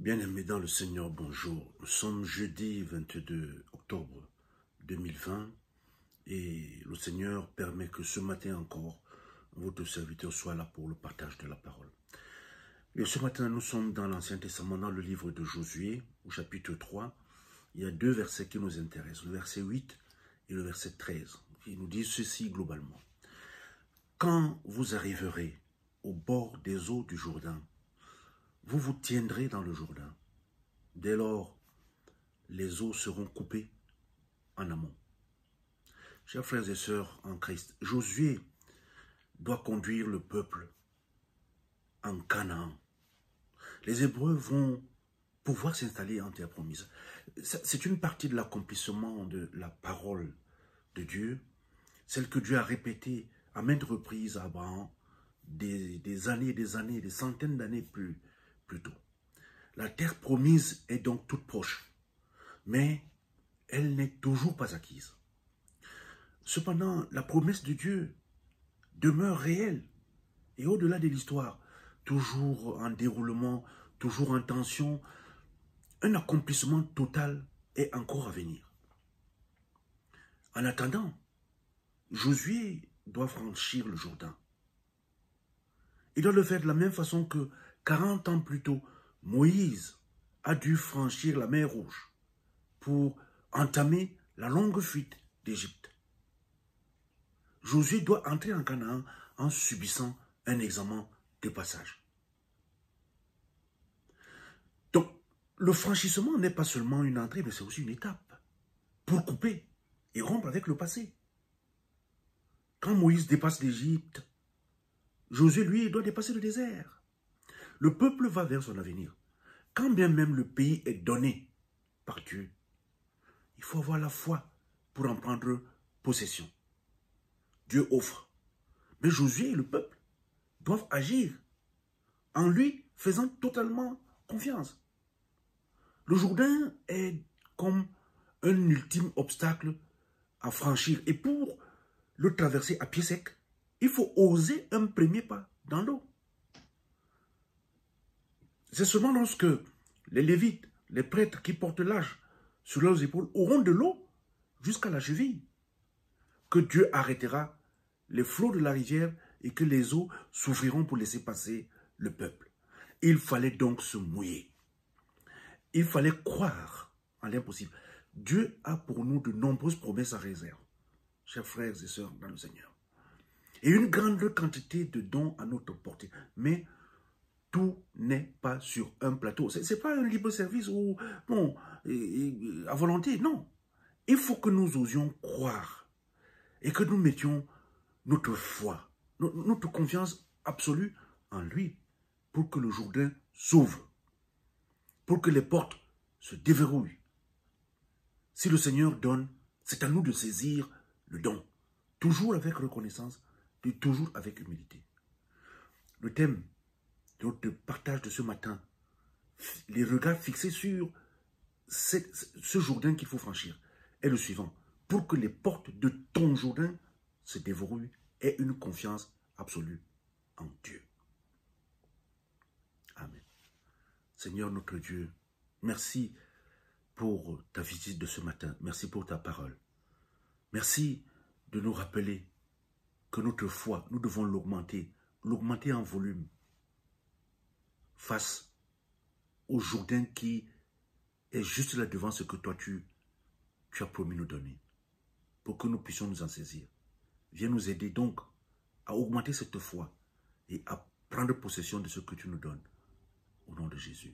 Bien-aimés dans le Seigneur, bonjour. Nous sommes jeudi 22 octobre 2020 et le Seigneur permet que ce matin encore, votre serviteur soit là pour le partage de la parole. Et ce matin, nous sommes dans l'Ancien Testament, dans le livre de Josué, au chapitre 3. Il y a deux versets qui nous intéressent, le verset 8 et le verset 13, qui nous disent ceci globalement. Quand vous arriverez au bord des eaux du Jourdain, vous vous tiendrez dans le Jourdain. Dès lors, les eaux seront coupées en amont. Chers frères et sœurs en Christ, Josué doit conduire le peuple en Canaan. Les Hébreux vont pouvoir s'installer en terre promise. C'est une partie de l'accomplissement de la parole de Dieu, celle que Dieu a répétée à maintes reprises à Abraham, des années, des centaines d'années plus tôt. La terre promise est donc toute proche, mais elle n'est toujours pas acquise. Cependant, la promesse de Dieu demeure réelle et au-delà de l'histoire, toujours en déroulement, toujours en tension, un accomplissement total est encore à venir. En attendant, Josué doit franchir le Jourdain. Il doit le faire de la même façon que 40 ans plus tôt, Moïse a dû franchir la mer Rouge pour entamer la longue fuite d'Égypte. Josué doit entrer en Canaan en subissant un examen de passage. Donc, le franchissement n'est pas seulement une entrée, mais c'est aussi une étape pour couper et rompre avec le passé. Quand Moïse dépasse l'Égypte, Josué, lui, doit dépasser le désert. Le peuple va vers son avenir. Quand bien même le pays est donné par Dieu, il faut avoir la foi pour en prendre possession. Dieu offre. Mais Josué et le peuple doivent agir en lui faisant totalement confiance. Le Jourdain est comme un ultime obstacle à franchir. Et pour le traverser à pied sec, il faut oser un premier pas dans l'eau. C'est seulement lorsque les Lévites, les prêtres qui portent l'âge sur leurs épaules auront de l'eau jusqu'à la cheville que Dieu arrêtera les flots de la rivière et que les eaux s'ouvriront pour laisser passer le peuple. Il fallait donc se mouiller. Il fallait croire en l'impossible. Dieu a pour nous de nombreuses promesses à réserve, chers frères et sœurs dans le Seigneur. Et une grande quantité de dons à notre portée. Mais tout n'est pas sur un plateau. Ce n'est pas un libre service ou bon, à volonté, non. Il faut que nous osions croire et que nous mettions notre foi, notre confiance absolue en lui pour que le Jourdain s'ouvre, pour que les portes se déverrouillent. Si le Seigneur donne, c'est à nous de saisir le don, toujours avec reconnaissance, et toujours avec humilité. Le thème de notre partage de ce matin, les regards fixés sur ce Jourdain qu'il faut franchir, est le suivant. Pour que les portes de ton Jourdain se déverrouillent, aie une confiance absolue en Dieu. Amen. Seigneur notre Dieu, merci pour ta visite de ce matin. Merci pour ta parole. Merci de nous rappeler que notre foi, nous devons l'augmenter en volume face au Jourdain qui est juste là devant ce que toi tu as promis nous donner, pour que nous puissions nous en saisir. Viens nous aider donc à augmenter cette foi et à prendre possession de ce que tu nous donnes. Au nom de Jésus.